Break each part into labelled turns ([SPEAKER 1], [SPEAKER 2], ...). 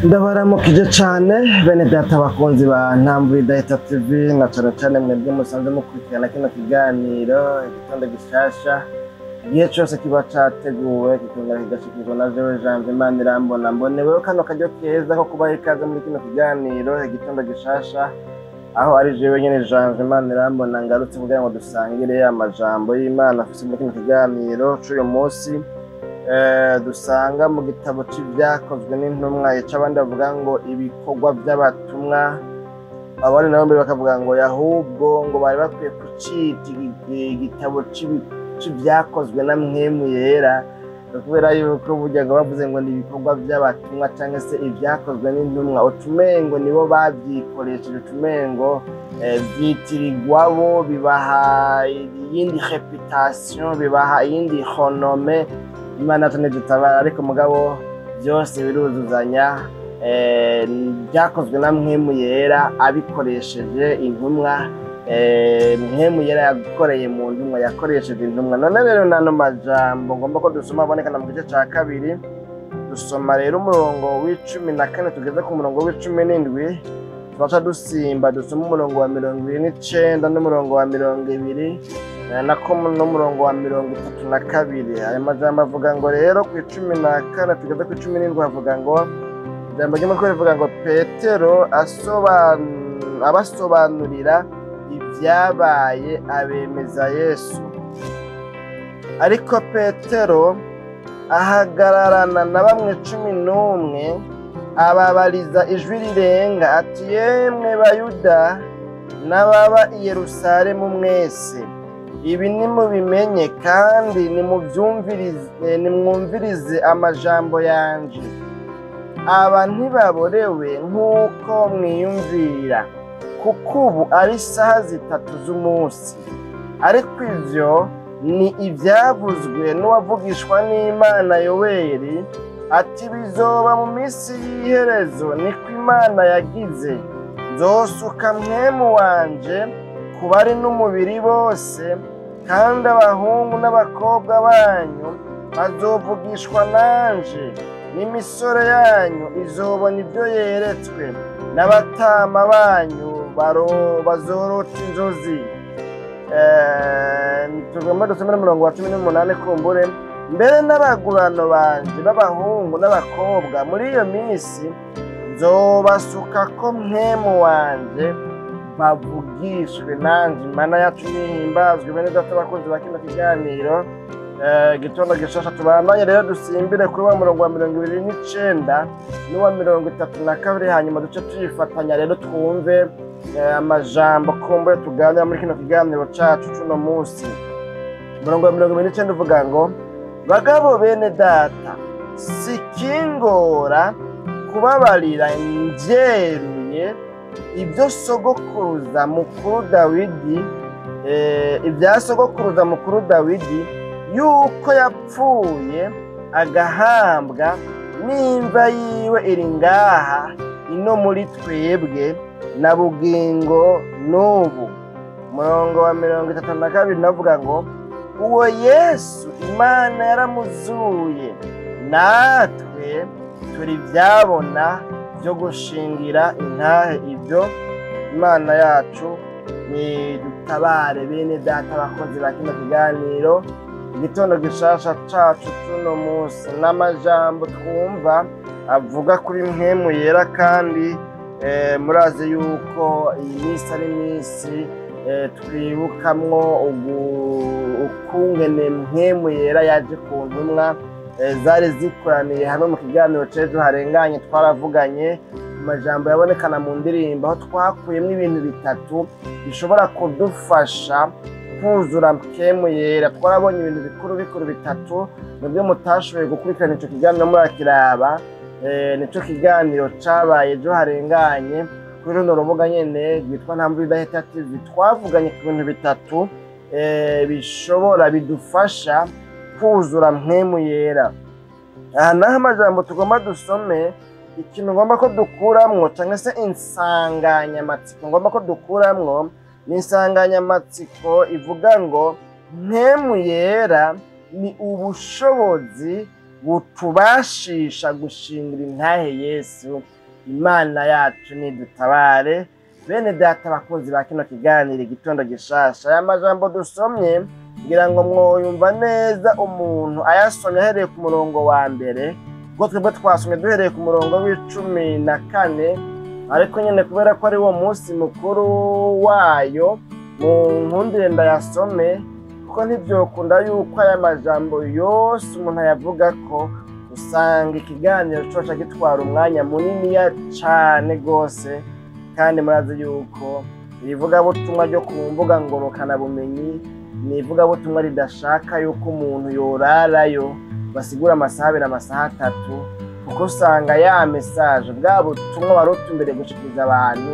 [SPEAKER 1] Ndabaramukije cane bene data bakunzi ba Ntambwe Data TV na cane mwebwe musanze mukurikirana kino kiganiro igitondo gishasha igihe cose kiba categuwe kikongera kigashikirwa na jewe Janvier Manirambona mboneweho kano karyo keza ko kubaha ikaze muri kino kiganiro igitondo gishasha aho ari jewe nyene Janvier Manirambona ngarutse kugira ngo dusangire amajambo y'Imana afise muri kino kiganiro c'uyu munsi dusanga mu gitabo c'ivyakozwe n'intumwa ica abandi bavuga ngo ibikorwa vy'abatumwa abandi nabo bakavuga ngo ahubwo ngo bari bakwiye kucita igitabo c'ivyakozwe na Mpwemu Yera kubera yuko burya ngo bavuze ngo ni ibikorwa vy'abatumwa canke se ivyakozwe n'intumwa utumengo nibo bavyikoresheje utumengo vyitirirwabo bibaha iyindi reputation bibaha iyindi honome Imana tunedutabara ariko mugabo byose biruzuzanya byakozwe na Mpwemu Yera abikoresheje intumwa Mpwemu Yera yakoreye mu ntumwa yakoresheje intumwa none rero nano majambo ngomba ko dusoma abonekana mu gice ca kabiri dusoma rero umurongo w'14 tugeze ku murongo w'17 twaca dusimba dusoma umurongo wa 29 n'umurongo wa 20 n'umurongo wa 32 aya majambo avuga ngo rero ku 14 tugeze ku 17 havuga ngo ijambo ry'umutwe rivuga ngo Petero abasobanurira ibyabaye abemeza Yesu ariko Petero ahagararana na bamwe 11 ababariza ijwi rirenga ati yemwe Bayuda n'ababa i Yerusalemu mwese ibi nimubimenye kandi nimwumvirize amajambo yanje aba ntibaborewe nk'uko mwiyumvira kuko ubu ari isaha 3 z'umunsi ariko ivyo ni ivyavuzwe n'uwavugishwa n'Imana Yoweli ati bizoba mu minsi y'iherezo niko Imana yagize nzosuka Mpwemu wanje ku bari n'umubiri bose kandi abahungu n'abakobwa banyu bazovugishwa nanje n'imisore yanyu izobona ibyo yeretswe n'abatama banyu bazorota inzozi tugomba dusomera umurongo wa 18 kumbure mbere n'abagurano banje b'abahungu n'abakobwa muri iyo minsi nzobasuka ko Mpwemu wanje bavugishwe nanje Imana yacu nihimbazwe bene data bakunzi ba kino kiganiro gitondo gishasha tubandanye rero dusimbire kuri wa murongo wa 29 n'uwa 32 hanyuma duce tuyifatanya rero twumve amajambo kumbure tuganira muri kino kiganiro cacu cuno munsi murongo wa 29 uvuga ngo bagabo bene data sikingora kubabarira njyeruye ibyo sogokuruza mukuru Dawidi ibya sogokuruza mukuru Dawidi yuko yapfuye agahambwa n'imva yiwe iri ngaha ino muri twebwe na bugingo n'ubu murongo wa 32 navuga ngo uwo Yesu Imana yaramuzuye natwe turi byabona byo gushingira intahe ibyo Imana yacu ni dutabare bene data bakozi ba kino kiganiro igitondo gishasha cacu tuno munsi n'amajambo twumva avuga kuri Mpwemu Yera kandi murazi yuko iyi minsi ari minsi twibukamwo ukungene Mpwemu Yera yaje ku ntumwa zari zikoraniye hano mu kiganiro c'ejo harenganye twaravuganye amajambo yabonekana mu ndirimbo aho twakuyemo ibintu bitatu bishobora kudufasha kuzura Mpwemu Yera twarabonye ibintu bikuru bitatu nabyo mutashoboye gukurikirana ico kiganiro murakiraba nico kiganiro cabaye ejo harenganye kuri runo rubuga nyene rwitwa Ntambwe Data TV twavuganye ku bintu bitatu bishobora bidufasha kuzura Mpwemu Yera aha naho amajambo tugomba dusome ikintu ngomba ko dukuramwo cyangwa se insanganyamatsiko ngomba ko dukuramwo ni insanganyamatsiko ivuga ngo Mpwemu Yera ni ubushobozi butubashisha gushingira intahe Yesu. Imana yacu nidutabare. Bene data bakunzi ba kino kiganiro igitondo gishasha, aya majambo dusomye ngira ngo mwoyumva neza umuntu ayasomye ahereye ku murongo wa mbere, ubwo twebwe twasomye duhereye ku murongo w'14, ariko nyine kubera ko ari wo munsi mukuru wayo mu nkundire ndayasome, kuko ntibyokunda yuko aya majambo yose umuntu ayavuga ko usanga ikiganiro coca gitwara umwanya muniniya cane gose. Kandi murazi yuko ivugabutumwa ryo ku mbuga ngurukanabumenyi ni ivugabutumwa ridashaka yuko umuntu yorarayo basigura amasaha abiri amasaha 3, kuko usanga ya message bwa butumwa barutumbere gushikiriza abantu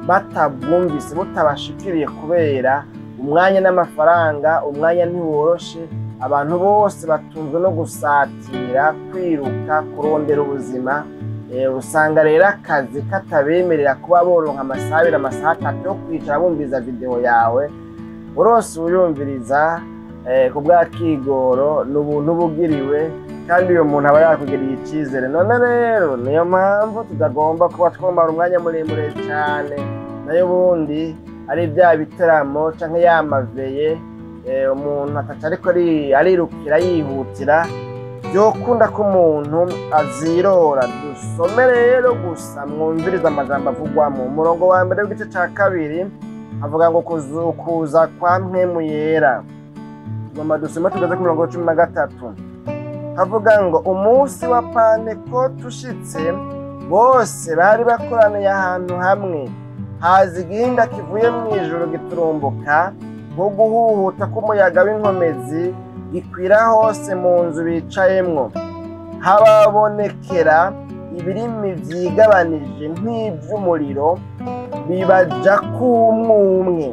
[SPEAKER 1] batabwumvise butabashikiriye kubera umwanya n'amafaranga. Umwanya ntiworoshe, abantu bose batunzwe no gusatira, kwiruka, kurondera ubuzima. Usanga rero akazi katabemerera kuba boronka amasaha abiri amasaha 3 yo kwicara bumviza video yawe. Urose uyumviriza ku bwa kigoro n'ubuntu bugiriwe, kandi uyo muntu aba yakugiriye icyizere. None rero niyo mpamvu tutagomba kuba twomara umwanya muremure cyane, nayo bundi ari bya biteramo canke yamaveye umuntu ataca ariko arirukira yihutira, byokunda ko umuntu azirora. Dusome rero gusa mwumviriza amajambo avugwamo. Umurongo wa mbere w'igice ca 2 avuga ngo kuza kwa Mpwemu Yera. Tugomba dusome tugeze ku murongo wa 13, havuga ngo umunsi wa Pantekote ushitse, bose bari bakoraniye ahantu hamwe. Haza igihinda kivuye mu ijuru giturumbuka nko guhuhuta k'umuyaga w'inkomezi, gikwira hose mu nzu bicayemwo. Hababonekera ibirimi vyigabanije nk'ivy'umuriro, bibaja kumwe.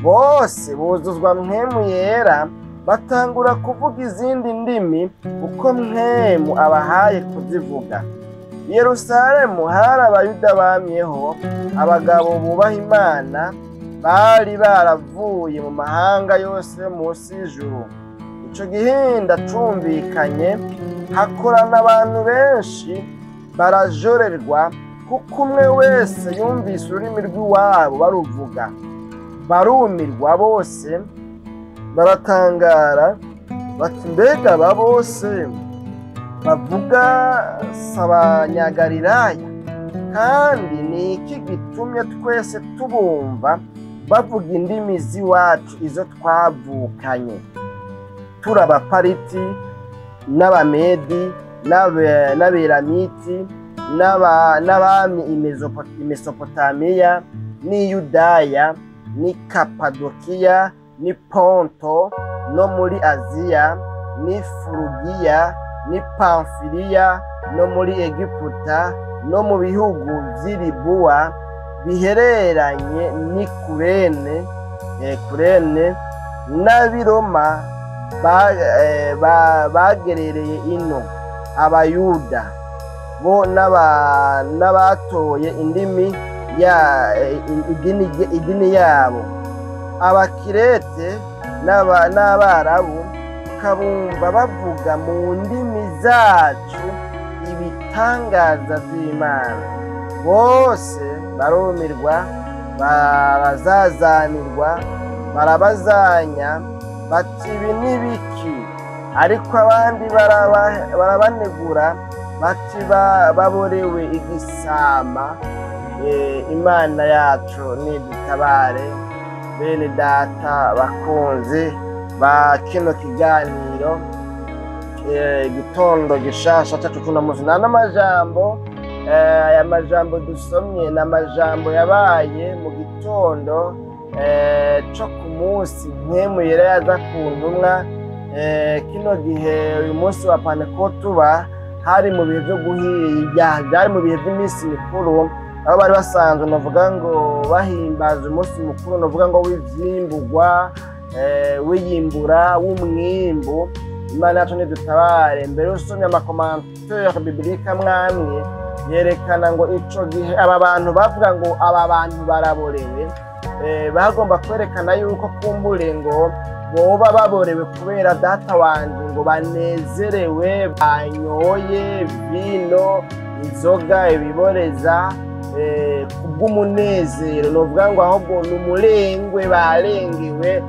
[SPEAKER 1] Bose buzuzwa Mpwemu Yera, batangura kuvuga izindi ndimi uko Mpwemu abahaye kuzivuga. I Yerusalemu hari abayuda bamyeho, abagabo bubaha Imana, bari baravuye mu mahanga yose munsi y'ijuru. Ico gihinda cumvikanye, hakorana abantu benshi, barajorerwa, kuko umwe wese yumvise ururimi rw'iwabo baruvuga. Barumirwa bose, baratangara bati, mbega aba bose bavuga s'Abanyagalilaya? Kandi ni iki gitumye twese tubumva bavuga indimi z'iwacu izo twavukanye? Turi Abapariti n'Abamedi n'Aberamiti n'abami i Mesopotamiya n'i Yudaya n'i Kapadokiya n'i Ponto no muri Aziya n'i Furugiya n'i Pamfiliya no muri Egiputa no mu bihugu vy'Ilibuwa bihereranye n'i Kurene n'ab'i Roma bagerereye ino. Abayuda bo n'abatoye idini yabo. Abakirete n'Abarabu tukabumva bavuga mu ndimi zacu ibitangaza vy'Imana. Bose barumirwa, barazazanirwa, barabazanya bati, ibi ni biki? Ariko abandi barabanegura bati, baborewe igisama. Imana yacu nidutabare. Bene data bakunzi ba kino kiganiro igitondo gishasha cacu cuno munsi, n'amajambo aya majambo dusomye n'amajambo yabaye mu gitondo co ku munsi Mpwemu Yera yaza ku ntumwa. Kino gihe uyu munsi wa Pantekote uba hari mu bihe byo guhiga, byari mu bihe by'iminsi mikuru, aho bari basanzwe navuga ngo bahimbaza umunsi mukuru, navuga ngo w'ivyimburwa, w'iyimbura, w'umwimbu. Imana yacu nidutabare. Mbere usomye amakomantere biblika mwamwe yerekana ngo ico gihe aba bantu bavuga ngo aba bantu baraborewe, bagomba kwerekana yuko kumbure ngo boba baborewe kubera data wanje ngo banezerewe banyoye vino inzoga ibiboreza kubw'umunezero novuga ngo ahubwo n'umurengwe barengewe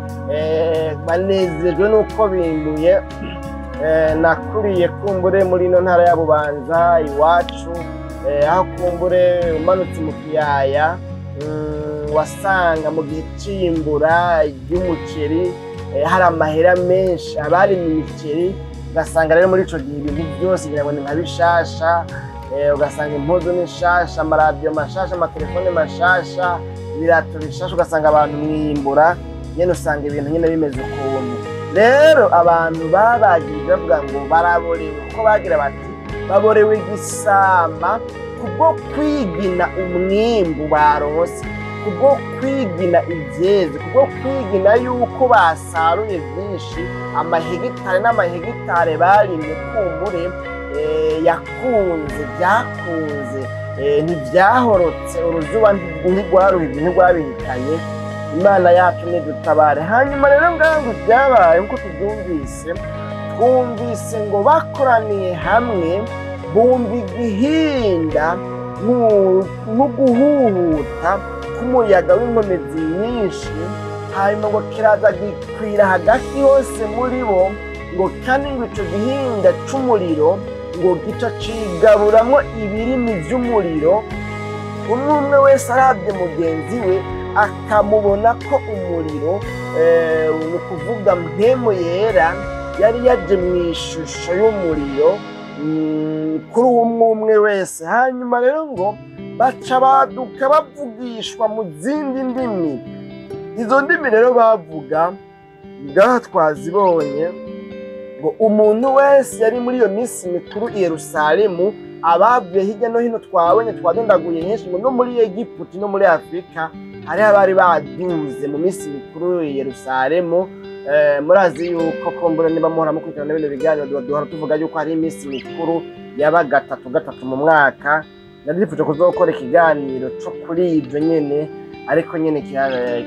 [SPEAKER 1] banezerwe nuko binduye. Nakuriye kumbure muri no ntara ya Bubanza iwacu, aho kumbure umanutse mu kiyaya wasanga mu gihe c'imbura ry'umuceri hari amahera menshi abari mu miceri, ugasanga rero muri ico gihe ibintu byose birabona nka bishasha, ugasanga impuzu n'ishasha, amaradiyo mashasha, amatelefone mashasha, ibirato bishasha, ugasanga abantu mwimbura nyene usanga ibintu nyene bimeze ukuntu. Rero abantu babagije bavuga ngo baraborewe kuko bagira bati baborewe igisama kubwo kwigina umwimbu baronse, kubwo kwigina ivyeze, kubwo kwigina yuko basaruye vyinshi, amahegitare n'amahegitare barimye kumbure yakunze byakunze ntibyahorotse, uruzuba ntirwabihitanye. Imana yacu nidutabare. Hanyuma rero ngaho byabaye nkuko tubyumvise, twumvise ngo bakoraniye hamwe bumva igihinda nk'uguhuhuta k'umuyaga w'inkomezi nyinshi, hanyuma ngo kiraza gikwira hagati hose muri bo, ngo kandi ngo ico gihinda c'umuriro ngo gica cigaburamwo ibirimi vy'umuriro, umwe wese arabye mugenzi we akamubona ko umuriro ni ukuvuga mpemu yera yari yaje mu ishusho y'umuriro kuri umwe wese. Hanyuma rero ngo baca baduka bavugishwa mu zindi ndimi. Izo ndimi rero bavuga ngaha twazibonye ngo umuntu wese yari muri iyo minsi mikuru i Yerusalemu, abavuye hirya no hino twabonye twadondaguye henshi no muri Egiputa no muri Afurika, hari abari baduze mu minsi mikuru i Yerusalemu. Murazi yuko kumbura niba muhora mukurikirana bino biganiro duhora tuvuga yuko hari iminsi mikuru yaba gatatu mu mwaka. Narifuje kuzokora ikiganiro cyo kuri ibyo nyene, ariko nyene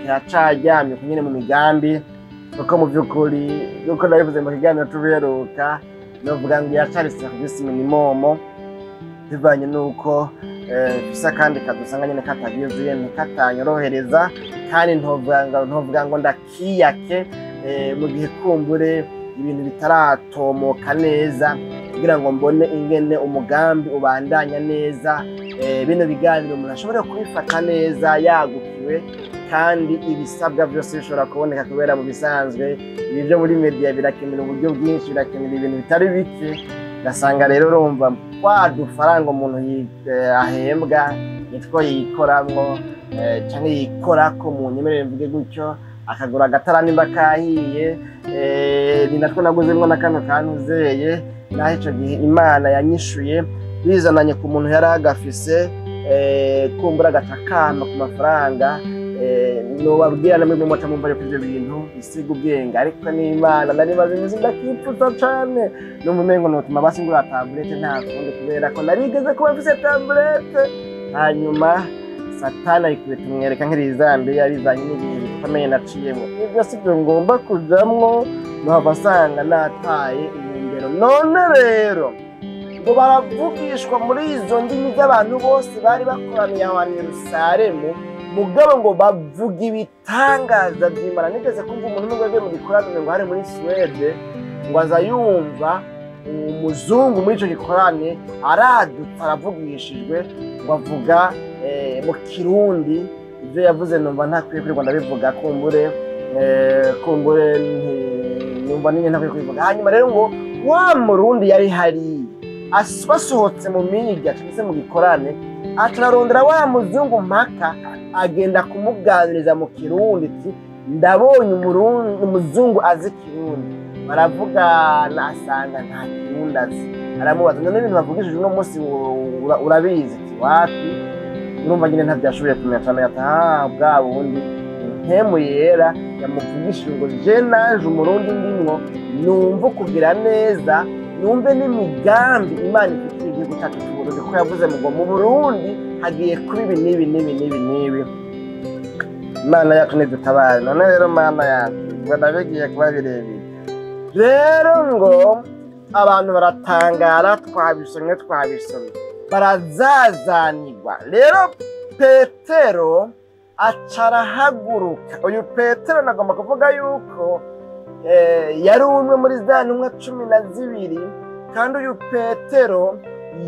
[SPEAKER 1] kiracaryamye nyene mu migambi, kuko mu by'ukuri yuko narivuze mu kiganiro tuberuka novuga ngo yacari service minimum, bivanye nuko bisa kandi kadusanga nyene katagiye katanyorohereza, kandi ntovuga ngo ndakiyake mu gihe kumbure ibintu bitaratomoka neza, kugira ngo mbone ingene umugambi ubandanya neza. Bino biganiro umuntu ashobora kubifata neza yagukiwe, kandi ibisabwa byose bishobora kuboneka, kubera mu bisanzwe ibi byo muri media birakenera uburyo bwinshi, birakenera ibintu bitari bike. Gasanga rero urumva kwa dufaranga umuntu ahembwa nitwo yikoramwo cyangwa yikorako mu nyemerere mvuge gutyo, akagura agatara nimba kahiye, ni natwo naguzemwo na kano kanuzeye. Naho ico gihe Imana yanyishuye bizananye ku muntu yari agafise, kumbura agacakama ku mafaranga. Nobabwira namwe muca mumva yuko ivyo bintu bisiga ubwenge, ariko n'Imana nari maze imizi ndakipfuza cane, numva umengo notuma basi ngura tablete nta kundi, kubera ko narigeze kuba mfise tablete. Hanyuma Satani ayikubita umwereka nk'irizambi yarizanye n'ibihe bikomeye naciyemo. Ibyo sivyo ngomba kujamwo, nohava nsanga nataye intumbero. None rero ngo baravugishwa muri izo ndimi z'abantu bose bari bakoraniye aho i Yerusalemu, mugabo ngo bavuga ibitangaza by'Imana. Nigeze kumva umuntu n'ubwo mu gikoraniro ngo hari muri Suwede, ngo aza yumva umuzungu muri ico gikorane aradutse aravugishijwe, ngo avuga mu Kirundi. Ibyo yavuze numva ntakwiye kuri Rwanda bivuga, kumbure numva ninye ntakwiye kubivuga. Hanyuma rero ngo wa Murundi yari hari basohotse mu miga cyangwa se mu gikorane, atararondera wa muzungu mpaka agenda kumuganiriza mu Kirundi, ati ndabonye umuzungu azi Kirundi. Baravugana asanga nta Kirundi azi, aramubaza none ibintu bavugishije uno munsi urabizi? Ati wapi. Urumva nyine ntabyashoboye kumenya cyane, ati bwa bundi impemu yera yamuvugishije ngo je naje Umurundi ndimwo numva kugira neza, numve n'imigambi Imana ifitiye igihugu cyacu cy'Uburundi, ko yavuze ngo mu Burundi hagiye kuba ibi n'ibi. Imana yacu nidutabare. None rero Mana yacu ubona bigiye kuba birebire rero ngo abantu baratangara, twabisomye barazazanirwa. Rero Petero acarahaguruka. Uyu Petero nagomba kuvuga yuko yari umwe muri za ntumwa 12, kandi uyu Petero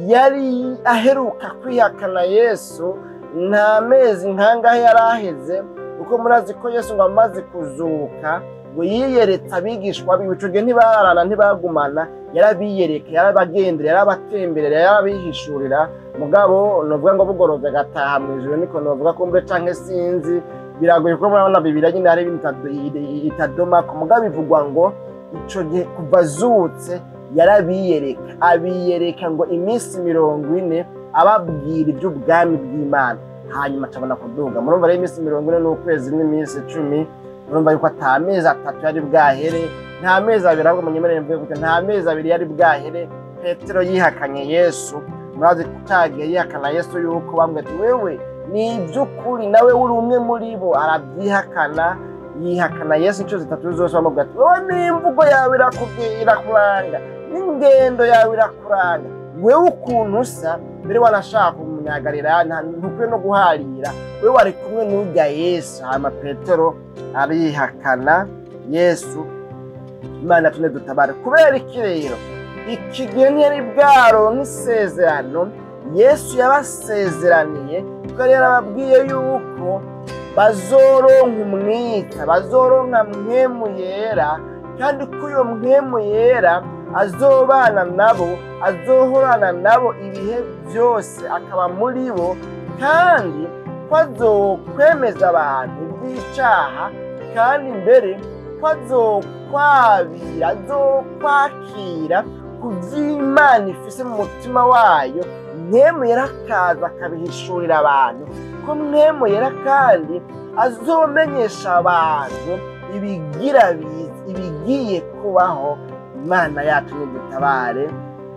[SPEAKER 1] yari aheruka kwihakana Yesu nta mezi nkangahe yari aheze, kuko murazi ko Yesu ngo amaze kuzuka ngo yiyeretse abigishwa biwe. Ico gihe ntibararana ntibagumana, yarabiyereka, yarabagendera, yarabatemberera, yarabihishurira. Mugabo novuga ngo bugorove gataha mwijuru, niko novuga ko mbe canke sinzi, biragoye ko murabona Bibiliya nyine hari ibintu itadoma ko. Mugabo bivugwa ngo ico gihe kuva azutse yarabiyereka, abiyereka ngo iminsi 40 ababwira iby'ubwami bw'Imana, hanyuma acabona kuduga. Murumva rero iminsi 40 n'ukwezi n'iminsi 10, murumva yuko ata mezi 3 yari bwahere, nta mezi 2 ahubwo munyemerere mvuge gute, nta mezi 2 yari bwahere Petero yihakanye Yesu. Murazi kutagiye yihakana Yesu yuko bamwe ati wewe ni iby'ukuri nawe uri umwe muri bo, arabyihakana, yihakana Yesu inshuro 3 zose. Bamubwira ati wowe n'imvugo yawe irakuranga, n'ingendo yawe irakuranga, wewe ukuntu usa mbere wanashaka kumunyagarira, ntukwiye no guharira, wewe wari kumwe n'urya Yesu. Hama Petero arihakana Yesu. Imana tune dutabare. Kubera iki rero? Iki gihe ntiyari bwaronka isezerano Yesu yabasezeraniye, kuko yari yarababwiye yuko bazoronka umwita, bazoronka mpwemu yera, kandi ko uyo mpwemu yera azobana nabo, azohorana nabo ibihe byose, akaba muri bo, kandi ko azokwemeza abantu iby'icyaha, kandi mbere ko azokwabira, azokwakira ku by'Imana ifise mu mutima wayo. Mpwemu yera akaza akabihishurira abantu, ko mpwemu yera kandi azomenyesha abantu ibigiye kubaho. Imana yacu nidutabare.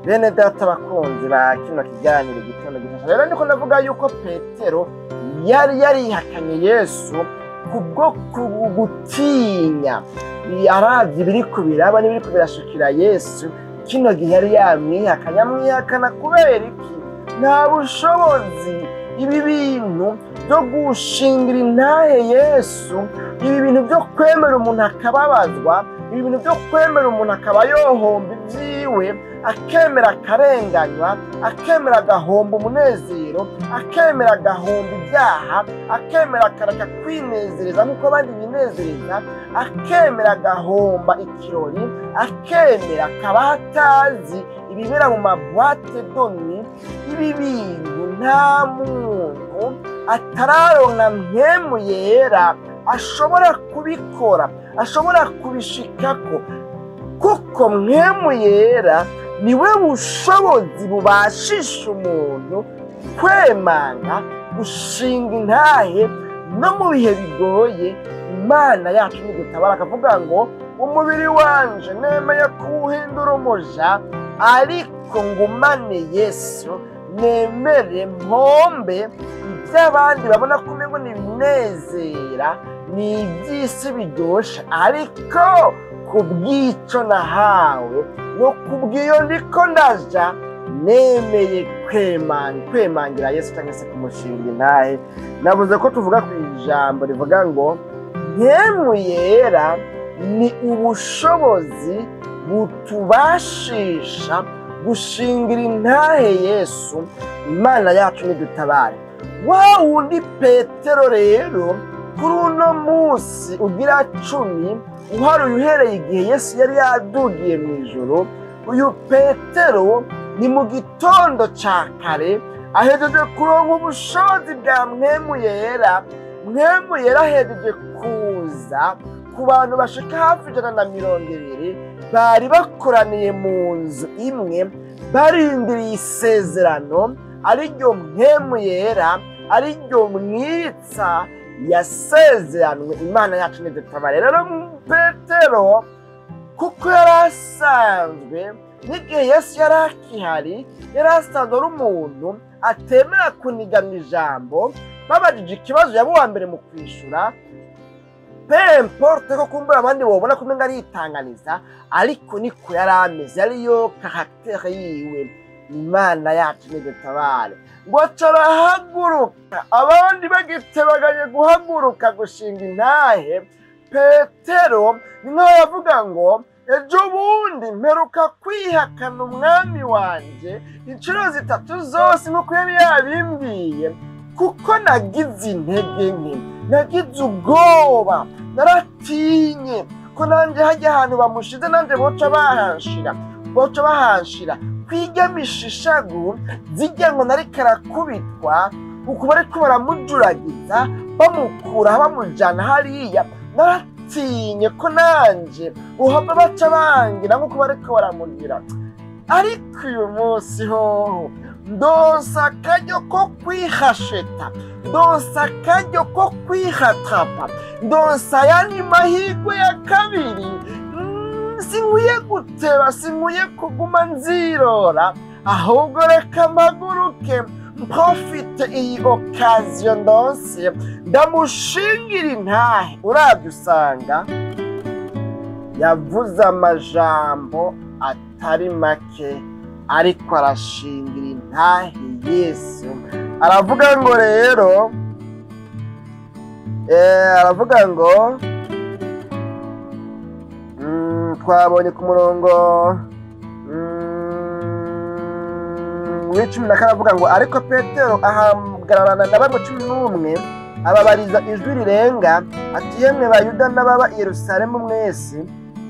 [SPEAKER 1] Bene data bakunzi ba kino kiganiro gitondo gifasha. Rero ndiko ndavuga yuko Petero yari yarihakanye Yesu kubwo gutinya, aravye ibiri kubiraba n'ibiri kubirashikira Yesu. Kino gihe yari yamwihakana kubera iki? Nta bushobozi ibi bintu byo gushingira intahe Yesu, ibi bintu byo kwemera umuntu akababazwa, ibi bintu byo kwemera umuntu akaba yohomba ibyiwe, akemera akarenganywa, akemera agahomba umunezero, akemera agahomba ibyaha, akemera akareka kwinezereza nk'uko abandi binezereza, akemera agahomba ikirori, akemera akaba atazi ibibera mu mabwate doni. Ibi bintu nta muntu atararonka mpwemu yera ashobora kubikora, ashobora kubishikako, kuko mpwemu yera niwe bushobozi bubashisha umuntu kwemanga, gushinga intahe no mu bihe bigoye. Imana yacu nidutabara. Akavuga ngo umubiri wanje nemeye kuwuhindura umuja, ariko ngumane Yesu, nemere mpombe iby'abandi babona ko umengo nibinezera, ni iby'isi biryoshe, ariko kubw'ico nahawe no kubw'iyo ndiko ndaja, nemeye kwemangira Yesu cyangwa se kumushinga intahe. Navuze ko tuvuga ku ijambo rivuga ngo mpwemu yera ni ubushobozi butubashisha gushingira intahe Yesu. Imana yacu nidutabare. Wa wundi Petero rero kuri uno munsi ugira 10, uharuye uhereye igihe Yesu yari yadugiye mu ijuru, uyu Petero ni mu gitondo ca kare ahejeje kuronka ubushobozi bwa mpwemu yera. Mpwemu yera ahejeje kuza ku bantu bashika hafi 120 bari bakoraniye mu nzu imwe, barindiriye isezerano, ariryo mpwemu yera, ariryo mwitsa yasezeranwe. Imana yacu nidutabare. Rero Petero kuko yari asanzwe n'igihe Yesu yari akihari yari asanzwe ari umuntu atemera kunigana ijambo, babajije ikibazo yaba uwa mbere mu kwishura, pemporte ko kumbura abandi bobona ko umenga aritanganiza, ariko niko yari ameze, ariyo karaktere yiwe. Imana yacu nidutabare. Ngo carahaguruka, abandi bagitebaganye guhaguruka gushinga intahe, Petero niho yavuga ngo ejo bundi mperuka kwihakana umwami wanje inshuro 3 zose nk'uko yari yabimbwiye, kuko nagize intege nke, nagize ubwoba, naratinye ko nanje hajya ahantu bamushize nanje boca bahanshira kwigamisha ishagu zijya ngo nariko arakubitwa, uko bariko baramujuragiza bamukura bamujana hariya, naratinye ko nanje uhava baca bangira nk'uko bariko baramugira. Ariko uyu munsi hoho ndonsa akaryo ko kwihasheta, ndonsa akaryo ko kwihatapa, ndonsa ayandi mahirwe ya kabiri. Sinkwiye guteba, sinkwiye kuguma nzirora, ahubwo reka mpaguruke mprofite iyi okaziyo ndonse ndamushingira intahe. Uravye usanga yavuze amajambo atari make, ariko arashingira intahe Yesu. Aravuga ngo rero aravuga ngo twabonye ku murongo w'icumi na kane avuga ngo ariko Petero ahagararana na bamwe 11 ababariza ijwi rirenga ati, yemwe Bayuda n'ababa i Yerusalemu mwese,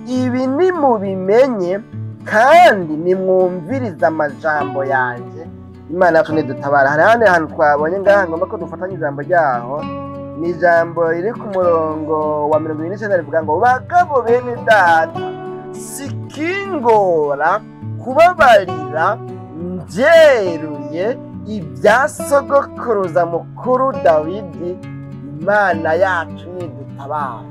[SPEAKER 1] ibi nimubimenye kandi nimwumvirize amajambo yanjye. Imana yacu nidutabara. Hari ahandi hantu twabonye ngaha ngomba ko dufatanya ijambo ryaho, ni ijambo riri ku murongo wa 29 rivuga ngo bagabo bene data, sikingora kubabarira mbyeruye ibya sogokuruza mukuru Dawidi. Imana yacu nidutabara.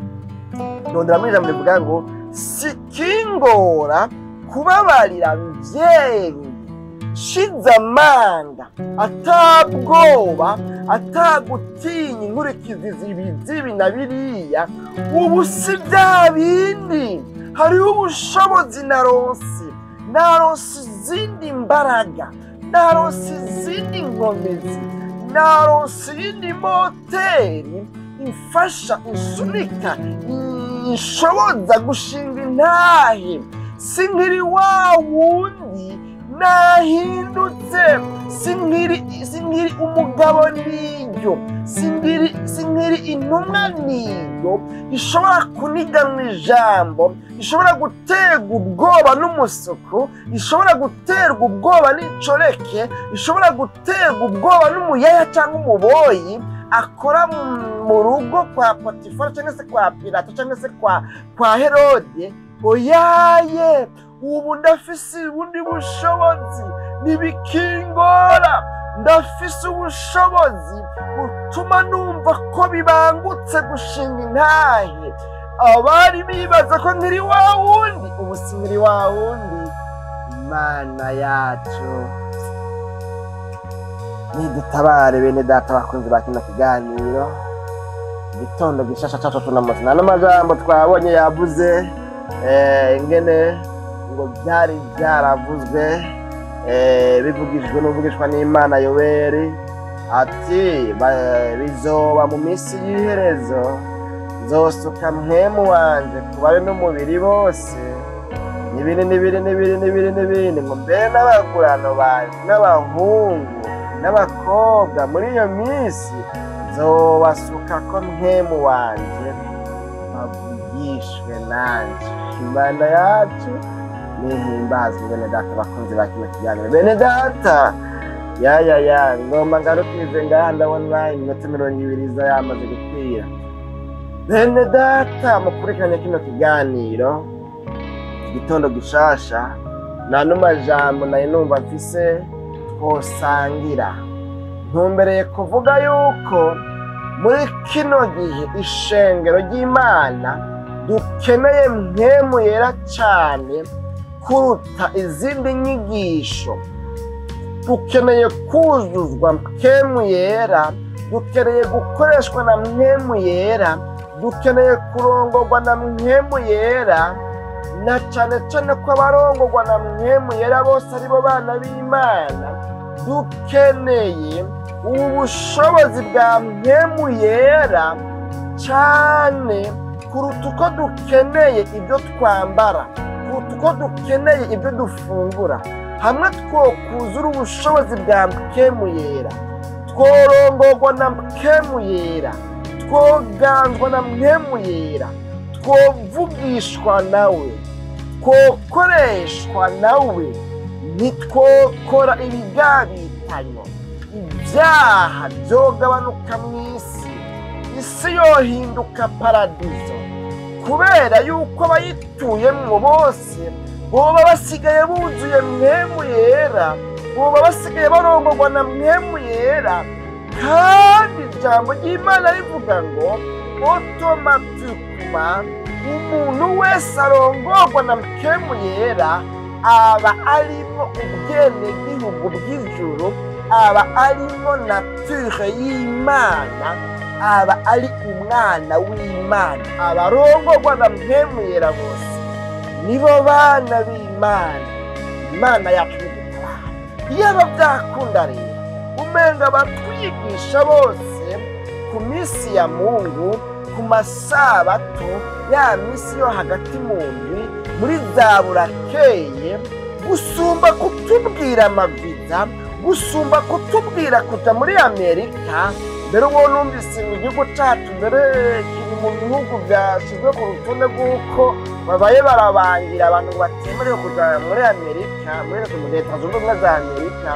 [SPEAKER 1] Ndondera muri ijambo rivuga ngo sikingora kubabarira mbyeruye, shize amanga, atabwoba, atagutinya inkurikizi zibi na biriya. Ubu si bya bindi, hariho ubushobozi naronse izindi mbaraga, naronse izindi nkomezi, naronse iyindi moteri imfasha, insunika, inshoboza gushinga intahe. Sinkiri wa wundi, nahindutse, sinkiri umugabo niyo, sinkiri intumwa niyo ishobora kuniganwa ijambo, ishobora guterwa ubwoba n'umusuku, ishobora guterwa ubwoba n'icoreke, ishobora guterwa ubwoba n'umuyaya cyangwa umuboyi akora mu rugo kwa Potifari cyangwa se kwa Pilato cyangwa se kwa Herode. Oyaye, ubu ndafise ubundi bushobozi nibikingora, ndafise ubushobozi butuma numva ko bibangutse gushinga intahe. Abari bibaza ko nkiri wa wundi, ubu si nkiri wa wundi. Imana yacu nidutabare bene data bakunzi ba kino kiganiro. Igitondo gishasha cacu tunamuzana n'amajambo twabonye yavuze ingene ngo byari byaravuzwe bivugijwe n'uvugishwa n'Imana Yoweri ati, bizoba mu minsi y'iherezo, nzosuka mpwemu wanje ku bari n'umubiri bose, n'ibindi ngo mbere n'abagurano banje n'abahungu n'abakobwa muri iyo minsi nzobasuka ko mpwemu wanje bavugishwe nanje. Imana yacu nihimbazwe bene data bakunzi ba kino kiganiro. Bene data, ngomba ngarukize ngaha ndabona iminota 20 yamaze gukwira. Bene data, mukurikiranye kino kiganiro igitondo gishasha, nta n'amajambo nari numva mfise twosangira. Ntumbereye kuvuga yuko muri kino gihe ishengero ry'Imana dukeneye mpwemu yera cyane, kuruta izindi nyigisho. Dukeneye kuzuzwa mpwemu yera, dukeneye gukoreshwa na mpwemu yera, dukeneye kurongorwa na mpwemu yera, na cyane cyane ko abarongorwa na mpwemu yera bose aribo bana b'Imana. Dukeneye ubushobozi bwa mpwemu yera cyane kuruta uko dukeneye ibyo twambara, kuruta uko dukeneye ibyo dufungura. Hamwe twokuzura ubushobozi bwa mpwemu yera, tworongorwa na mpwemu yera, twoganzwa na mpwemu yera, twovugishwa nawe, twokoreshwa nawe, ntitwokora ibigabitanyo, ibyaha byogabanuka mu isi, isi yohinduka paradizo, kubera yuko abayituyemwo bose boba basigaye buzuye mpwemu yera, boba basigaye barongorwa na mpwemu yera. Kandi ijambo ry'Imana rivuga ngo otomatikuma umuntu wese arongorwa na mpwemu yera aba arimo ubwenegihugu bw'ijuru, aba arimo nature y'Imana, aba ari umwana w'Imana. Abarongorwa na mpwemu yera bose nibo bana b'Imana. Imana yacu n'ugutabara. Iyaba byakunda rero umenga batwigisha bose ku minsi ya Mungu, ku masabato, ya minsi yo hagati mu ndwi, muri za burakeye, gusumba kutubwira amaviza, gusumba kutubwira kuja muri Amerika. Mbere uwo numvise mu gihugu cyacu mbere kiri mu bihugu byashyizwe ku rutonde rw'uko babaye barabangira abantu batemerewe kuja muri Amerika, muri Leta Zunze Ubumwe za Amerika,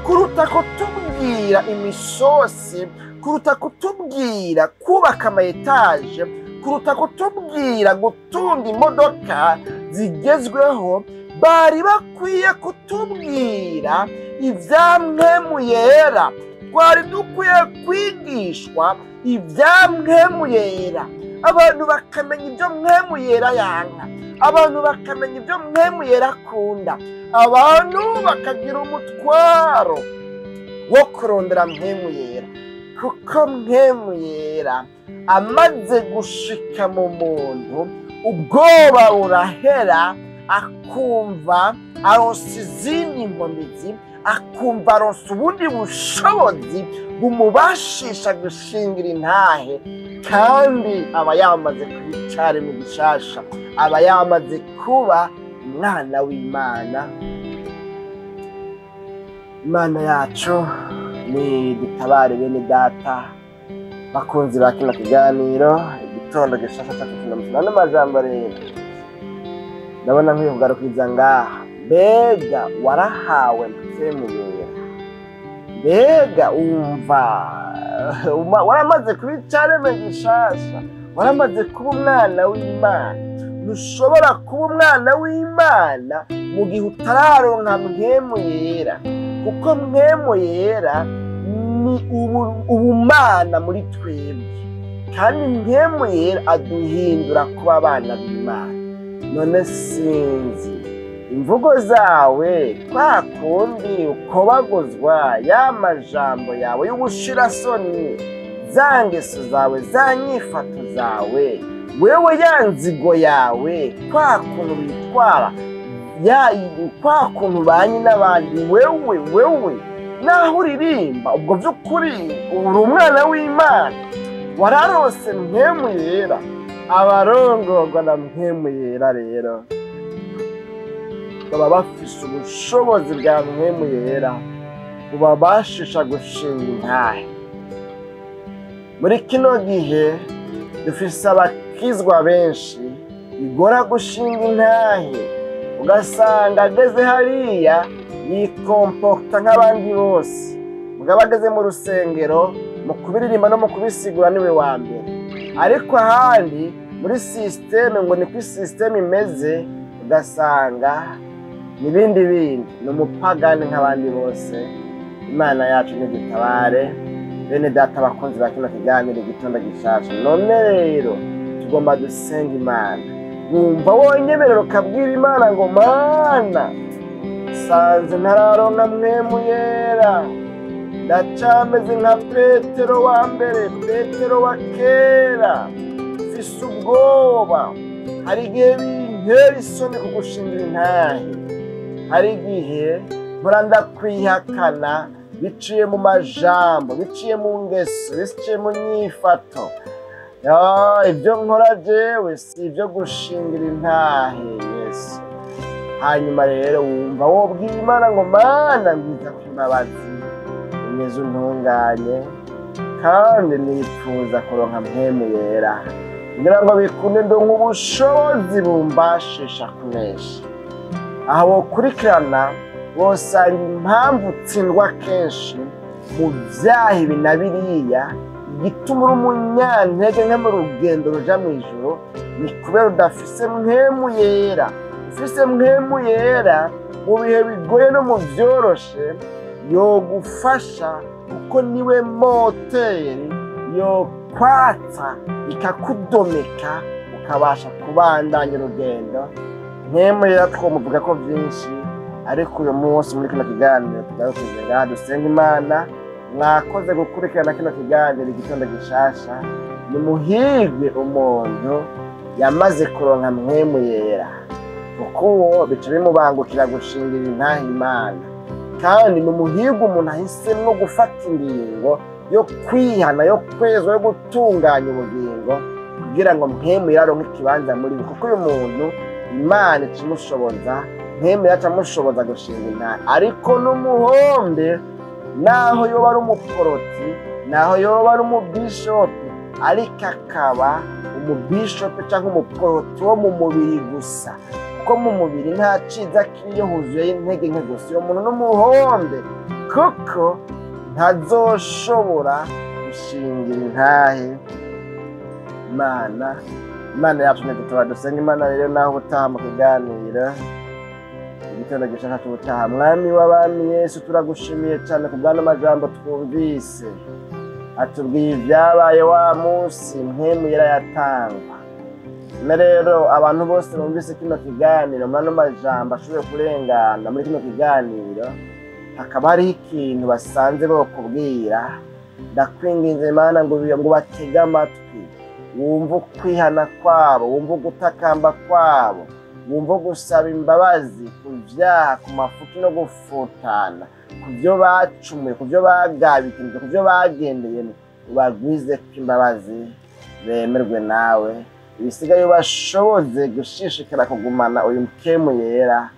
[SPEAKER 1] kuruta kutubwira imisosi, kuruta kutubwira kubaka amayetaje, kuruta kutubwira gutunga imodoka zigezweho. Bari bakwiye kutubwira ibya mpwemu yera. Twari dukwiye kwigishwa ibya mpwemu yera, abantu bakamenya ibyo mpwemu yera yanka, abantu bakamenya ibyo mpwemu yera akunda, abantu bakagira umutwaro wo kurondera mpwemu yera. Kuko mpwemu yera amaze gushika mu muntu, ubwoba burahera, akumva aronse izindi nkomezi, akumva aronse ubundi bushobozi bumubashisha gushingira intahe. Kandi aba yamaze kubicara mu gishasha, aba yamaze kuba umwana w'Imana. Imana yacu ni dutabare bene data bakunzi ba kino kiganiro igitondo gishasha cyacu tunamutana n'amajambo rero. Ndabona nkwiye kugarukiza ngaha. Mbega warahawe mpwemu yera, mbega umva waramaze kuba icareme gishasha, waramaze kuba umwana w'Imana. Ntushobora kuba umwana w'Imana mu gihe utararonka mpwemu yera, kuko mpwemu yera ni ubumana muri twebwe, kandi mpwemu yera aduhindura kuba abana b'Imana. None sinzi imvugo zawe, kwa kundi ukobaguzwa ya majambo yawe y'ubushirasoni, za ngeso zawe, za nyifato zawe, wewe ya nzigo yawe, kwa kuntu witwara, kwa kuntu ubanye n'abandi, wewe naho uririmba, ubwo by'ukuri uri umwana w'Imana, wararose mpwemu yera. Abarongorwa na mpwemu yera rero baba bafise ubushobozi bwa mpwemu yera bubabashisha gushinga intahe. Muri kino gihe dufise abakizwa benshi bigora gushinga intahe, ugasanga ageze hariya yikomporta nk'abandi bose, mugabo ageze mu rusengero mu kubiririmba no mu kubisigura niwe wa mbere, ariko ahandi muri systeme ngo niko systeme imeze, ugasanga n'ibindi bindi, ni umupagani nk'abandi bose. Imana yacu ntidutabare bene data bakunzi ba kino kiganiro igitondo gishasha. None rero tugomba dusenga Imana. wumva wonyemerera ukabwira Imana ngo Mana sanze ntararonka mpwemu yera, ndacameze nka Petero wa mbere, Petero wa kera, mfise ubwoba, hari igihe bintera isoni kugushingira intahe, hari igihe mpora ndakwihakana biciye mu majambo, biciye mu ngeso, biciye mu nyifato. Ibyo nkora jewe si ibyo gushingira intahe Yesu. Hanyuma rero wumva wobwira Imana ngo Mana mbiza kw'imbabazi, umeze untunganye kandi nipfuza kuronka mpwemu yera, kugira ngo bikunde ndonke ubushobozi bumbashisha kunesha. Aho wokurikirana wosanga impamvu utsindwa kenshi mu vyaha ibi na biriya, igituma uri umunyantege nke mu rugendo ruja mw'ijuru, ni kubera udafise mpwemu yera. Ufise mpwemu yera mu bihe bigoye no mu vyoroshe yogufasha, kuko niwe moteri yokwatsa ikakudomeka ukabasha kubandanya urugendo. Mpwemu yera twomuvuga ko vyinshi, ariko uyu munsi muri kino kiganiro tugarukiye ngaha dusenga Imana. Mwakoze gukurikirana kino kiganiro igitondo gishasha. Nimuhirwe umuntu yamaze kuronka mpwemu yera, kuko uwo bica bimubangukira gushingira intahe Imana. Kandi nimuhirwe umuntu ahisemwo gufata ingingo yo kwihana, yo kwezwa, yo gutunganya ubugingo, kugira ngo mpwemu yera aronke ikibanza muri we. Kuko uyu muntu Imana ikimushoboza, mpwemu yera amushoboza gushinga intahe. Ariko n'umuhombe, naho yoba ari umuporoti, naho yoba ari umubishopi, ariko akaba umubishopi canke umuporoti wo mu mubiri gusa, kuko mu mubiri nta ciza kiriyo, huzuye intege nke gusa. Uyo muntu n'umuhombe, kuko ntazoshobora gushingira intahe Imana yacu. Ntidutora dusenga Imana rero naho ubutaha mu kiganiro igitondo gishasha cy'ubutaha. Mwami w'abami Yesu, turagushimiye cyane ku bw'ano majambo twumvise, atubwiye ibyabaye wa munsi mpwemu yera yatangwa. Na rero abantu bose bumvise kino kiganiro muri ano majambo ashoboye kurengana muri kino kiganiro, hakaba hariho ikintu basanze bokubwira, ndakwinginze Imana ngo batege amatwi, wumva ukwihana kwabo, wumva ugutakamba kwabo, wumva gusaba imbabazi ku vyaha, ku mafuti no gufutana, ku byo bacumuye, ku byo bagabikije, ku byo bagendeyemo. Ubagwize ko imbabazi, bemerwe nawe, ibisigaye ubashoboze gushishikara kugumana uyu mpwemu yera,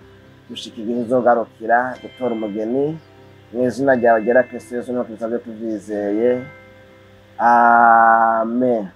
[SPEAKER 1] gushika igihe uzogarukira gutora umugeni. Mu izina ryawe ryera Kristo Yesu niho tubisabye tuvyizeye, amen.